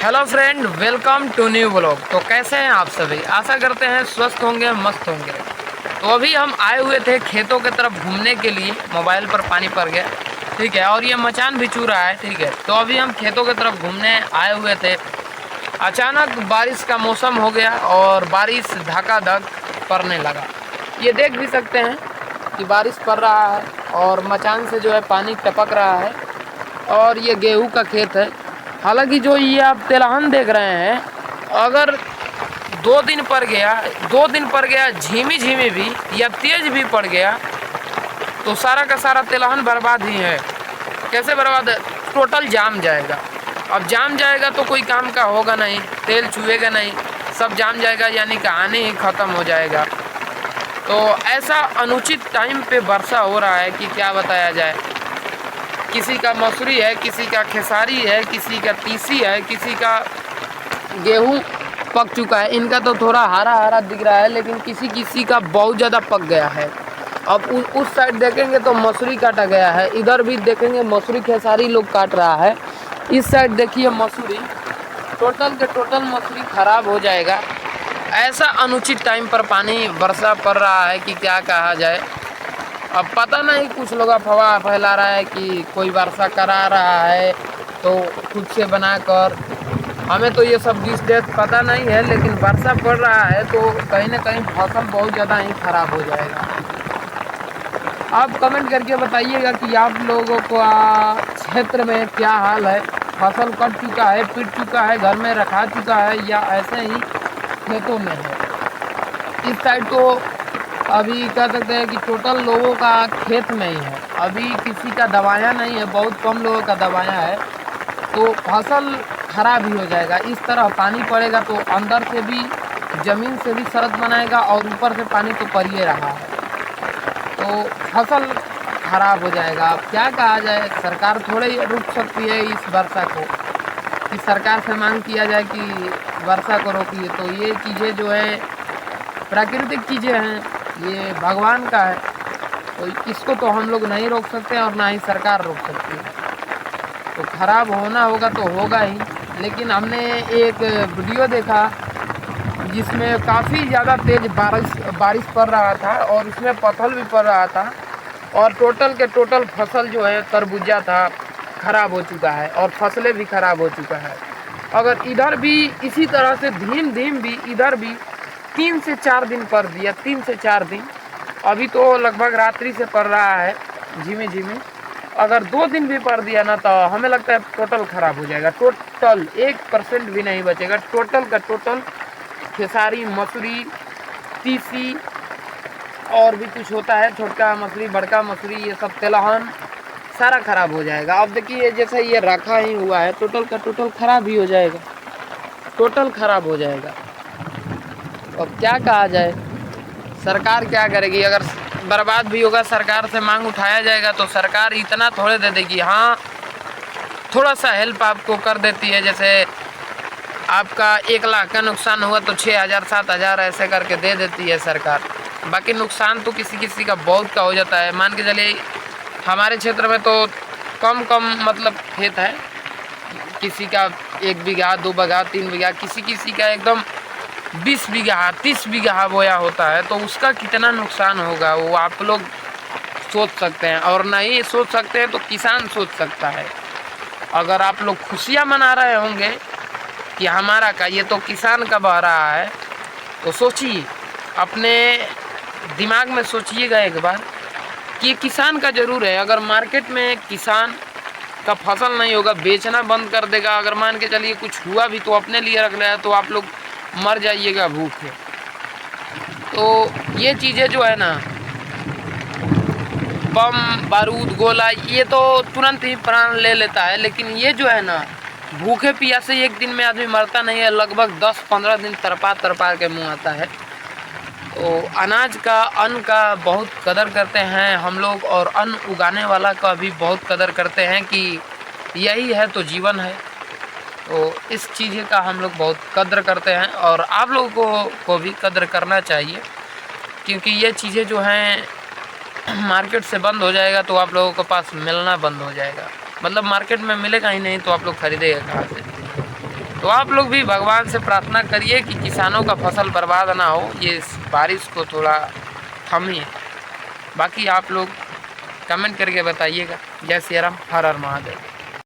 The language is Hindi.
Hello friend, welcome to new blog. तो कैसे हैं आप सभी? आशा करते हैं स्वस्थ होंगे, मस्त होंगे। तो अभी हम आए हुए थे खेतों की तरफ घूमने के लिए। मोबाइल पर पानी पड़ गया, ठीक है, और ये मचान भी चू रहा है, ठीक है। तो अभी हम खेतों की तरफ घूमने आए हुए थे। अचानक बारिश का मौसम हो गया और बारिश धकाधक पड़ने लगा। ये देख भी सकते हैं कि बारिश पड़ रहा है और मचान से जो है पानी टपक रहा है। और ये गेहूं का खेत है। हालांकि जो ये आप तिलहन देख रहे हैं, अगर 2 दिन पड़ गया झीमी झीमी भी या तेज भी पड़ गया तो सारा का सारा तिलहन बर्बाद ही है। कैसे बर्बाद है? टोटल जाम जाएगा। अब जाम जाएगा तो कोई काम का होगा नहीं, तेल चुएगा नहीं, सब जाम जाएगा, यानी कहानी ही ख़त्म हो जाएगा। तो ऐसा अनुचित टाइम पे वर्षा हो रहा है कि क्या बताया जाए। किसी का मसूरी है, किसी का खेसारी है, किसी का तीसी है, किसी का गेहूं पक चुका है। इनका तो थोड़ा हरा हरा दिख रहा है, लेकिन किसी किसी का बहुत ज़्यादा पक गया है। अब उस साइड देखेंगे तो मसूरी काटा गया है, इधर भी देखेंगे मसूरी खेसारी लोग काट रहा है। इस साइड देखिए मसूरी, टोटल के टोटल मसूरी खराब हो जाएगा। ऐसा अनुचित टाइम पर पानी वर्षा पड़ रहा है कि क्या कहा जाए। अब पता नहीं, कुछ लोग अफवाह फैला रहा है कि कोई वर्षा करा रहा है तो खुद से बनाकर। हमें तो ये सब डिश डेट पता नहीं है, लेकिन वर्षा पड़ रहा है तो कहीं ना कहीं फसल बहुत ज़्यादा ही ख़राब हो जाएगा। आप कमेंट करके बताइएगा कि आप लोगों को क्षेत्र में क्या हाल है। फसल कट चुका है, पिट चुका है, घर में रखा चुका है, या ऐसे ही खेतों में है। इस साइड तो अभी कह सकते हैं कि टोटल लोगों का खेत में ही है। अभी किसी का दवाया नहीं है, बहुत कम लोगों का दवाया है, तो फसल खराब ही हो जाएगा। इस तरह पानी पड़ेगा तो अंदर से भी, ज़मीन से भी शरत बनाएगा और ऊपर से पानी तो पड़ ही रहा है, तो फसल खराब हो जाएगा। अब क्या कहा जाए, सरकार थोड़े ही रुक सकती है इस वर्षा को, कि सरकार से मांग किया जाए कि वर्षा को रोकिए। तो ये चीज़ें जो है प्राकृतिक चीज़ें हैं, ये भगवान का है, तो इसको तो हम लोग नहीं रोक सकते और ना ही सरकार रोक सकती है। तो ख़राब होना होगा तो होगा ही। लेकिन हमने एक वीडियो देखा जिसमें काफ़ी ज़्यादा तेज़ बारिश पड़ रहा था और उसमें पत्थर भी पड़ रहा था, और टोटल के टोटल फसल जो है तरबूजा था, ख़राब हो चुका है और फसलें भी ख़राब हो चुका है। अगर इधर भी इसी तरह से धीम भी इधर भी 3 से 4 दिन पड़ दिया, 3 से 4 दिन, अभी तो लगभग रात्रि से पड़ रहा है झिमी झिमी। अगर 2 दिन भी पड़ दिया ना, तो हमें लगता है टोटल ख़राब हो जाएगा। टोटल 1% भी नहीं बचेगा। टोटल का टोटल खेसारी, मसूरी, तीसी और भी कुछ होता है, छोटका मसूरी, बड़का मसूरी, ये सब तिलहन सारा ख़राब हो जाएगा। अब देखिए जैसे ये रखा ही हुआ है, टोटल का टोटल ख़राब ही हो जाएगा, टोटल ख़राब हो जाएगा। अब क्या कहा जाए, सरकार क्या करेगी? अगर बर्बाद भी होगा, सरकार से मांग उठाया जाएगा तो सरकार इतना थोड़े दे देगी। हाँ, थोड़ा सा हेल्प आपको कर देती है, जैसे आपका 1 लाख का नुकसान हुआ तो 6,000 7,000 ऐसे करके दे देती है सरकार। बाकी नुकसान तो किसी किसी का बहुत का हो जाता है। मान के चलिए हमारे क्षेत्र में तो कम मतलब खेत है, किसी का 1 बीघा 2 बीघा 3 बीघा, किसी किसी का एकदम 20 बीघा 30 बीघा बोया होता है, तो उसका कितना नुकसान होगा वो आप लोग सोच सकते हैं। और नहीं सोच सकते हैं तो किसान सोच सकता है। अगर आप लोग खुशियाँ मना रहे होंगे कि हमारा का, ये तो किसान का बह रहा है, तो सोचिए, अपने दिमाग में सोचिएगा एक बार कि ये किसान का ज़रूर है। अगर मार्केट में किसान का फसल नहीं होगा, बेचना बंद कर देगा, अगर मान के चलिए कुछ हुआ भी तो अपने लिए रख लिया, तो आप लोग मर जाइएगा भूखे। तो ये चीज़ें जो है ना, बम बारूद गोला, ये तो तुरंत ही प्राण ले लेता है, लेकिन ये जो है ना, भूखे प्यासे एक दिन में आदमी मरता नहीं है, लगभग 10-15 दिन तरपा के मुँह आता है। तो अनाज का, अन्न का बहुत कदर करते हैं हम लोग, और अन्न उगाने वाला का भी बहुत कदर करते हैं कि यही है तो जीवन है। तो इस चीज़ का हम लोग बहुत कद्र करते हैं, और आप लोगों को भी कद्र करना चाहिए, क्योंकि ये चीज़ें जो हैं मार्केट से बंद हो जाएगा तो आप लोगों के पास मिलना बंद हो जाएगा। मतलब मार्केट में मिलेगा ही नहीं तो आप लोग खरीदेगा कहाँ से? तो आप लोग भी भगवान से प्रार्थना करिए कि किसानों का फसल बर्बाद ना हो, ये इस बारिश को थोड़ा थमिए। बाकी आप लोग कमेंट करके बताइएगा। जय श्री राम, हर हर महादेव।